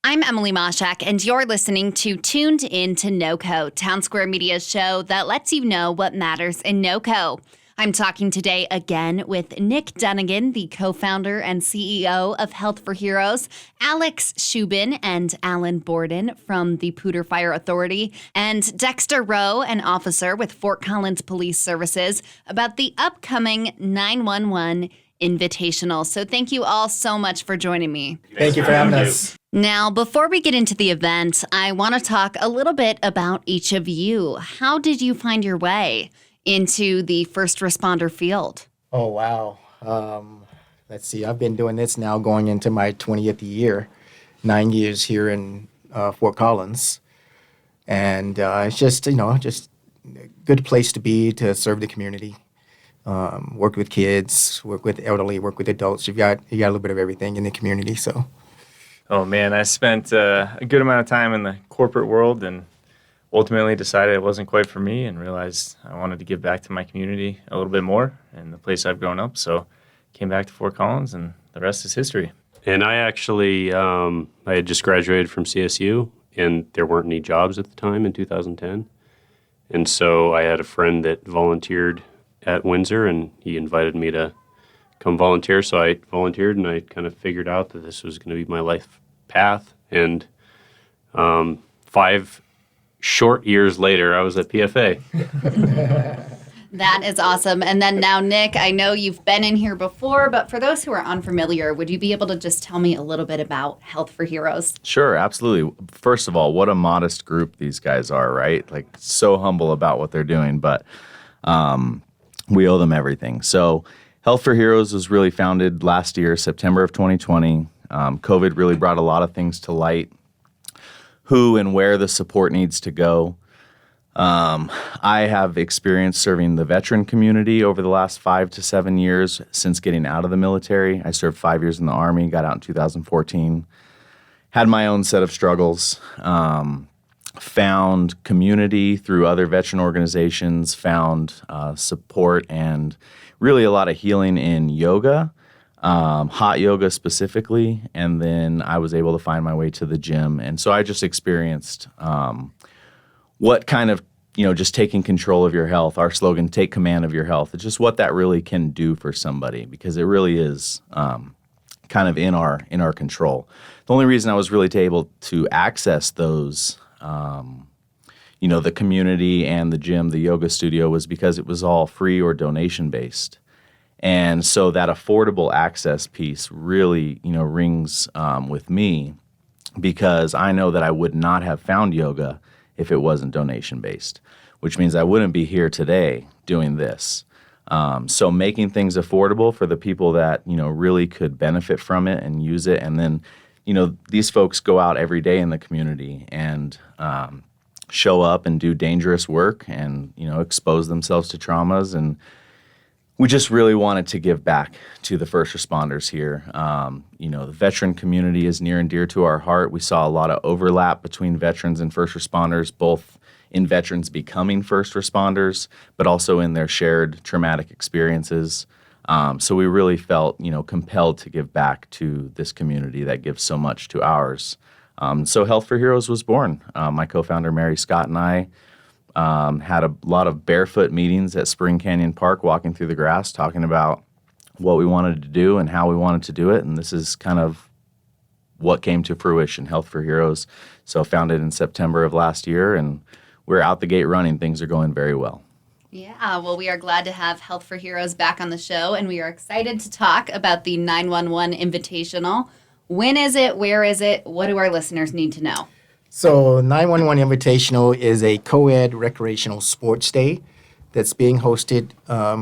I'm Emily Mashak, and you're listening to Tuned In to NoCo, Town Square Media's show that lets you know what matters in NoCo. I'm talking today again with Nick Dunagan, the co-founder and CEO of Health for Heroes, Alex Shubin and Alan Bourdon from the Poudre Fire Authority, and Dexter Rowe, an officer with Fort Collins Police Services, about the upcoming 911 Invitational. So thank you all so much for joining me. Thank you for having us. Now, before we get into the event, I want to talk a little bit about each of you. How did you find your way into the first responder field? Oh, wow. Let's see. I've been doing this now going into my 20th year, 9 years here in Fort Collins. And it's just a good place to be to serve the community. Work with kids, work with elderly, work with adults. You got a little bit of everything in the community. So, oh man, I spent a good amount of time in the corporate world and ultimately decided it wasn't quite for me and realized I wanted to give back to my community a little bit more and the place I've grown up. So, came back to Fort Collins, and the rest is history. And I actually, I had just graduated from CSU, and there weren't any jobs at the time in 2010. And so I had a friend that volunteered at Windsor, and he invited me to come volunteer. So I volunteered, and I kind of figured out that this was going to be my life path. And 5 short years later, I was at PFA. That is awesome. And then now, Nick, I know you've been in here before, but for those who are unfamiliar, would you be able to just tell me a little bit about Health for Heroes? Sure, absolutely. First of all, what a modest group these guys are, right? Like, so humble about what they're doing, but we owe them everything. So Health for Heroes was really founded last year, September of 2020. COVID really brought a lot of things to light, who and where the support needs to go. I have experience serving the veteran community over the last 5 to 7 years since getting out of the military. I served 5 years in the Army, got out in 2014, had my own set of struggles, found community through other veteran organizations, found support and really a lot of healing in yoga, hot yoga specifically, and then I was able to find my way to the gym. And so I just experienced what kind of, just taking control of your health, our slogan, take command of your health, it's just what that really can do for somebody, because it really is kind of in our control. The only reason I was really able to access those the community and the gym, the yoga studio, was because it was all free or donation based. And so that affordable access piece really, rings with me, because I know that I would not have found yoga if it wasn't donation based, which means I wouldn't be here today doing this. So making things affordable for the people that, really could benefit from it and use it. And then, these folks go out every day in the community and show up and do dangerous work and, expose themselves to traumas. And we just really wanted to give back to the first responders here. The veteran community is near and dear to our heart. We saw a lot of overlap between veterans and first responders, both in veterans becoming first responders, but also in their shared traumatic experiences. So we really felt, compelled to give back to this community that gives so much to ours. So Health for Heroes was born. My co-founder, Mary Scott, and I had a lot of barefoot meetings at Spring Canyon Park, walking through the grass, talking about what we wanted to do and how we wanted to do it. And this is kind of what came to fruition, Health for Heroes. So founded in September of last year, and we're out the gate running. Things are going very well. Yeah, well, we are glad to have Health for Heroes back on the show, and we are excited to talk about the 911 Invitational. When is it? Where is it? What do our listeners need to know? So 911 Invitational is a co-ed recreational sports day that's being hosted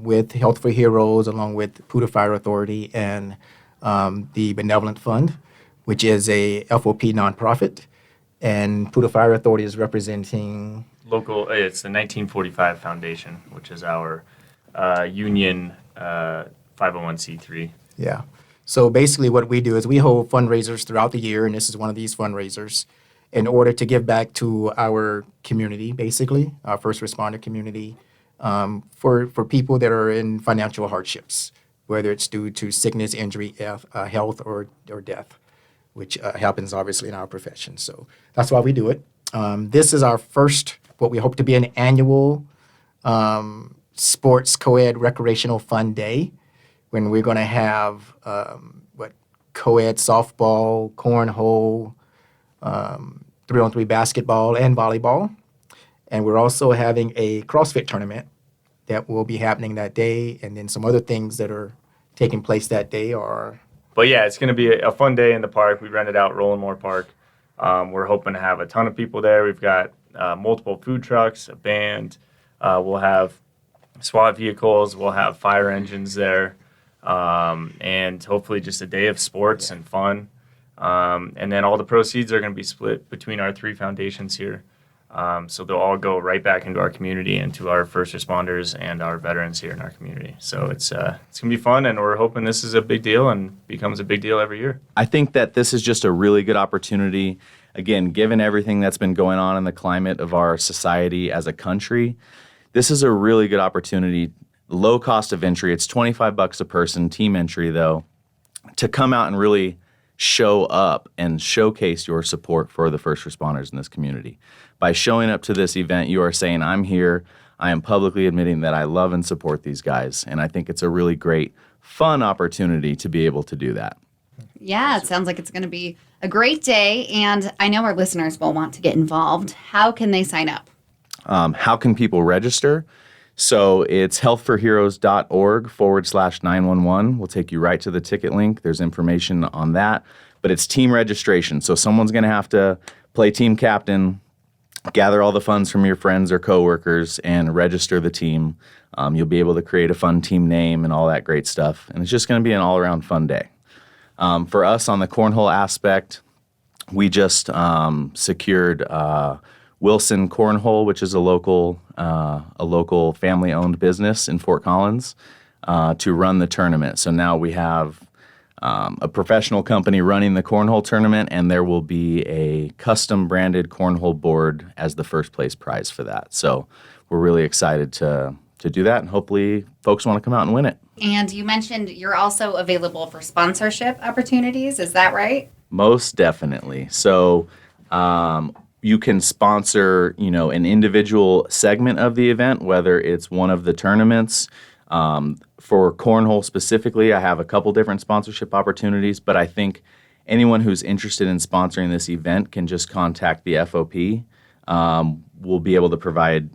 with Health for Heroes, along with Poudre Fire Authority and the Benevolent Fund, which is a FOP nonprofit. And Poudre Fire Authority is representing Local, it's the 1945 Foundation, which is our union 501c3. Yeah. So basically what we do is we hold fundraisers throughout the year, and this is one of these fundraisers, in order to give back to our community, basically, our first responder community, for people that are in financial hardships, whether it's due to sickness, injury, health, or death. which happens obviously in our profession. So that's why we do it. This is our first, what we hope to be an annual sports co-ed recreational fun day, when we're going to have co-ed softball, cornhole, 3-on-3 basketball, and volleyball. And we're also having a CrossFit tournament that will be happening that day, and then some other things that are taking place that day are. But yeah, it's going to be a fun day in the park. We rented out Rollingmore Park. We're hoping to have a ton of people there. We've got multiple food trucks, a band. We'll have SWAT vehicles. We'll have fire engines there. And hopefully just a day of sports and fun. And then all the proceeds are going to be split between our 3 foundations here. So they'll all go right back into our community and to our first responders and our veterans here in our community. So it's going to be fun, and we're hoping this is a big deal and becomes a big deal every year. I think that this is just a really good opportunity. Again, given everything that's been going on in the climate of our society as a country, this is a really good opportunity. Low cost of entry. It's $25 a person, team entry though, to come out and really show up and showcase your support for the first responders in this community. By showing up to this event, you are saying, I'm here. I am publicly admitting that I love and support these guys. And I think it's a really great, fun opportunity to be able to do that. Yeah, it sounds like it's going to be a great day. And I know our listeners will want to get involved. How can they sign up? How can people register? So it's healthforheroes.org/911. We'll take you right to the ticket link. There's information on that. But it's team registration. So someone's going to have to play team captain, gather all the funds from your friends or coworkers, and register the team. You'll be able to create a fun team name and all that great stuff. And it's just going to be an all-around fun day. For us on the cornhole aspect, we just secured Wilson Cornhole, which is a local family-owned business in Fort Collins, to run the tournament. So now we have a professional company running the cornhole tournament, and there will be a custom-branded cornhole board as the first place prize for that. So we're really excited to do that, and hopefully folks want to come out and win it. And you mentioned you're also available for sponsorship opportunities. Is that right? Most definitely. So you can sponsor, an individual segment of the event, whether it's one of the tournaments. For cornhole specifically, I have a couple different sponsorship opportunities, but I think anyone who's interested in sponsoring this event can just contact the FOP. We'll be able to provide,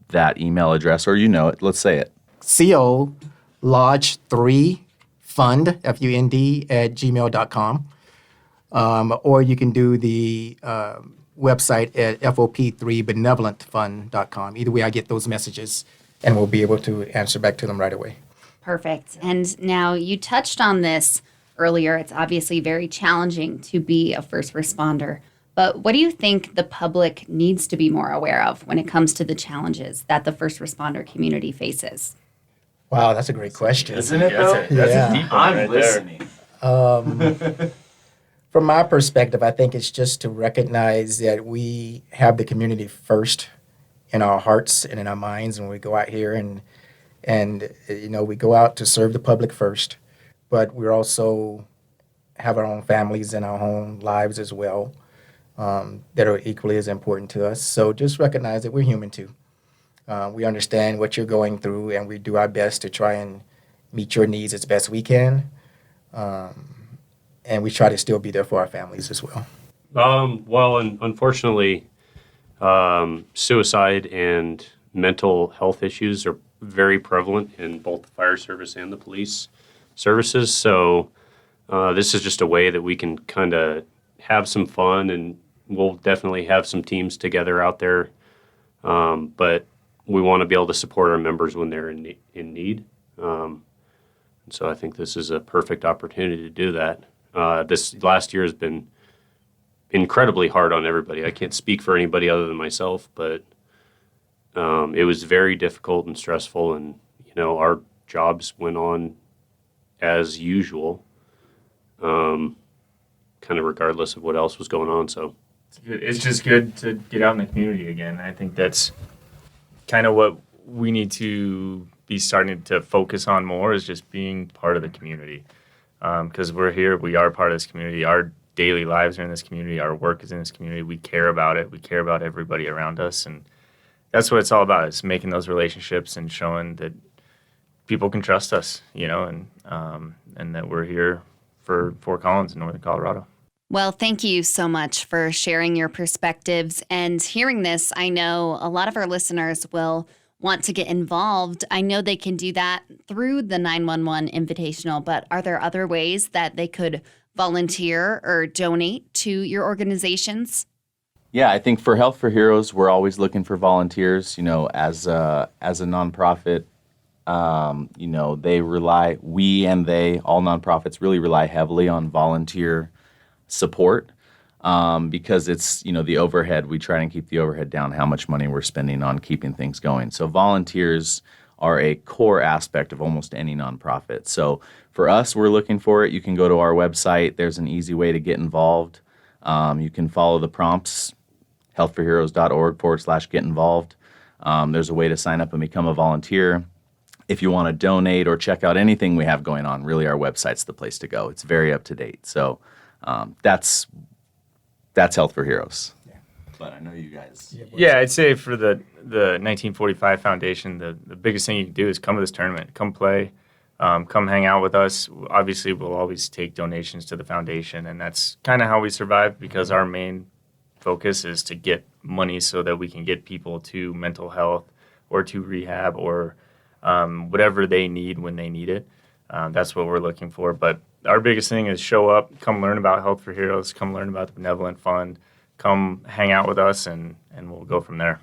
that email address, or let's say it. CO Lodge 3 Fund, FUND, @gmail.com. Or you can do the website at FOP3benevolentfund.com. Either way, I get those messages, and we'll be able to answer back to them right away. Perfect. And now you touched on this earlier. It's obviously very challenging to be a first responder. But what do you think the public needs to be more aware of when it comes to the challenges that the first responder community faces? Wow, that's a great question. Isn't it, though? That's a deep one I'm right listening. From my perspective, I think it's just to recognize that we have the community first in our hearts and in our minds when we go out here, and we go out to serve the public first, but we also have our own families and our own lives as well that are equally as important to us. So just recognize that we're human too. We understand what you're going through, and we do our best to try and meet your needs as best we can. And we try to still be there for our families as well. Unfortunately, suicide and mental health issues are very prevalent in both the fire service and the police services. So this is just a way that we can kind of have some fun, and we'll definitely have some teams together out there. But we want to be able to support our members when they're in need. So I think this is a perfect opportunity to do that. This last year has been incredibly hard on everybody. I can't speak for anybody other than myself, but it was very difficult and stressful, and our jobs went on as usual, kind of regardless of what else was going on. So it's just good to get out in the community again. I think that's kind of what we need to be starting to focus on more, is just being part of the community. because we're here. We are part of this community. Our daily lives are in this community. Our work is in this community. We care about it. We care about everybody around us, and that's what it's all about. It's making those relationships and showing that people can trust us, and that we're here for Fort Collins in Northern Colorado. Well, thank you so much for sharing your perspectives. And hearing this, I know a lot of our listeners will want to get involved. I know they can do that through the 911 Invitational, but are there other ways that they could volunteer or donate to your organizations? Yeah, I think for Health for Heroes, we're always looking for volunteers. As a nonprofit, all nonprofits really rely heavily on volunteer support because it's, the overhead. We try and keep the overhead down, how much money we're spending on keeping things going. So volunteers are a core aspect of almost any nonprofit. So for us, we're looking for it. You can go to our website. There's an easy way to get involved. You can follow the prompts, healthforheroes.org/get involved. There's a way to sign up and become a volunteer. If you want to donate or check out anything we have going on, really our website's the place to go. It's very up to date. So that's Health for Heroes. Yeah. But I know you guys. Yeah, I'd say for the 1945 Foundation, the biggest thing you can do is come to this tournament, come play, come hang out with us. Obviously, we'll always take donations to the foundation, and that's kind of how we survive because our main focus is to get money so that we can get people to mental health or to rehab or whatever they need when they need it. That's what we're looking for. But our biggest thing is show up, come learn about Health for Heroes, come learn about the Benevolent Fund, come hang out with us, and we'll go from there.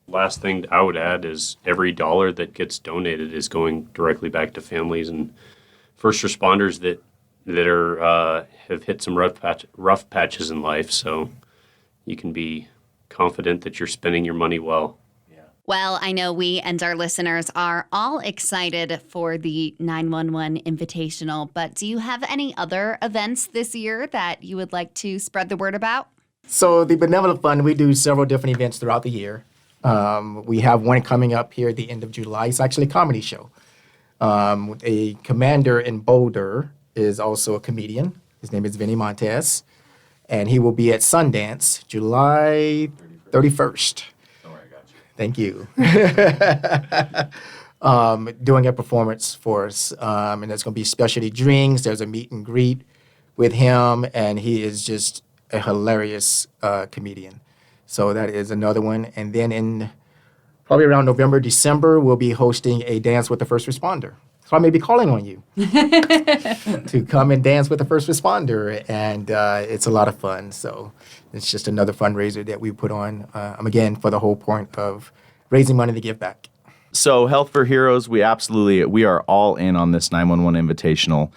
Last thing I would add is every dollar that gets donated is going directly back to families and first responders that are have hit some rough patches in life. So you can be confident that you're spending your money well. Well, I know we and our listeners are all excited for the 911 Invitational, but do you have any other events this year that you would like to spread the word about? So the Benevolent Fund, we do several different events throughout the year. We have one coming up here at the end of July. It's actually a comedy show. A commander in Boulder is also a comedian. His name is Vinny Montez, and he will be at Sundance July 31st. Thank you. Doing a performance for us. And there's going to be specialty drinks. There's a meet and greet with him. And he is just a hilarious comedian. So that is another one. And then in probably around November, December, we'll be hosting a Dance with the First Responder. So I may be calling on you to come and dance with the first responder. And it's a lot of fun. So it's just another fundraiser that we put on, again, for the whole point of raising money to give back. So Health for Heroes, we are all in on this 911 Invitational.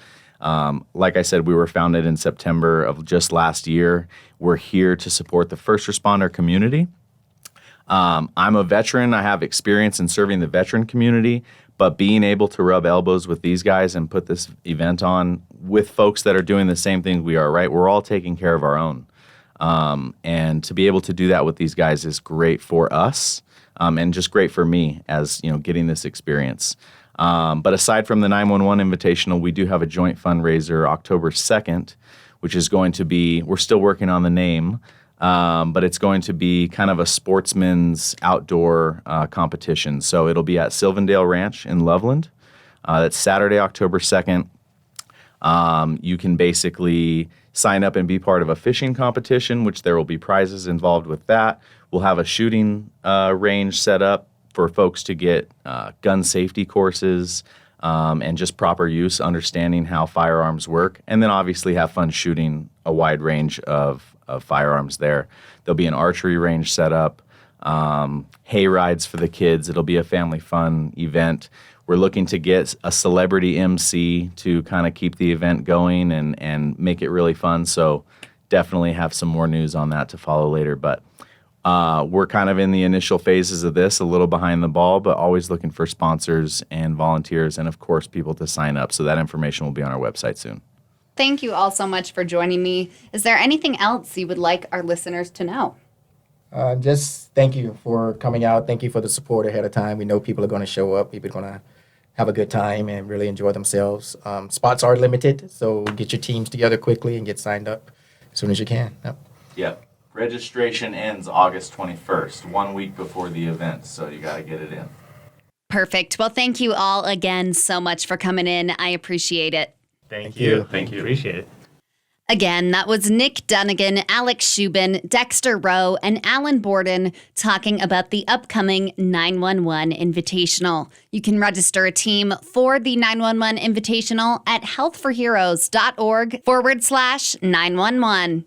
Like I said, we were founded in September of just last year. We're here to support the first responder community. I'm a veteran. I have experience in serving the veteran community, but being able to rub elbows with these guys and put this event on with folks that are doing the same thing we are, right? We're all taking care of our own. And to be able to do that with these guys is great for us, and just great for me as, getting this experience. But aside from the 911 Invitational, we do have a joint fundraiser October 2nd, which is going to be, we're still working on the name, but it's going to be kind of a sportsman's outdoor competition. So it'll be at Sylvandale Ranch in Loveland. That's Saturday, October 2nd. You can basically sign up and be part of a fishing competition, which there will be prizes involved with that. We'll have a shooting range set up for folks to get gun safety courses and just proper use, understanding how firearms work, and then obviously have fun shooting a wide range of firearms there. There'll be an archery range set up, hay rides for the kids. It'll be a family fun event. We're looking to get a celebrity MC to kind of keep the event going and make it really fun. So definitely have some more news on that to follow later. But we're kind of in the initial phases of this, a little behind the ball, but always looking for sponsors and volunteers and, of course, people to sign up. So that information will be on our website soon. Thank you all so much for joining me. Is there anything else you would like our listeners to know? Just thank you for coming out. Thank you for the support ahead of time. We know people are going to show up. People are going to have a good time and really enjoy themselves. Spots are limited, so get your teams together quickly and get signed up as soon as you can. Yep. Yep. Registration ends August 21st, 1 week before the event, so you got to get it in. Perfect. Well, thank you all again so much for coming in. I appreciate it. Thank you. you. Thank you. Appreciate it. Again, that was Nick Dunagan, Alex Shubin, Dexter Rowe, and Alan Bourdon talking about the upcoming 911 Invitational. You can register a team for the 911 Invitational at healthforheroes.org/911.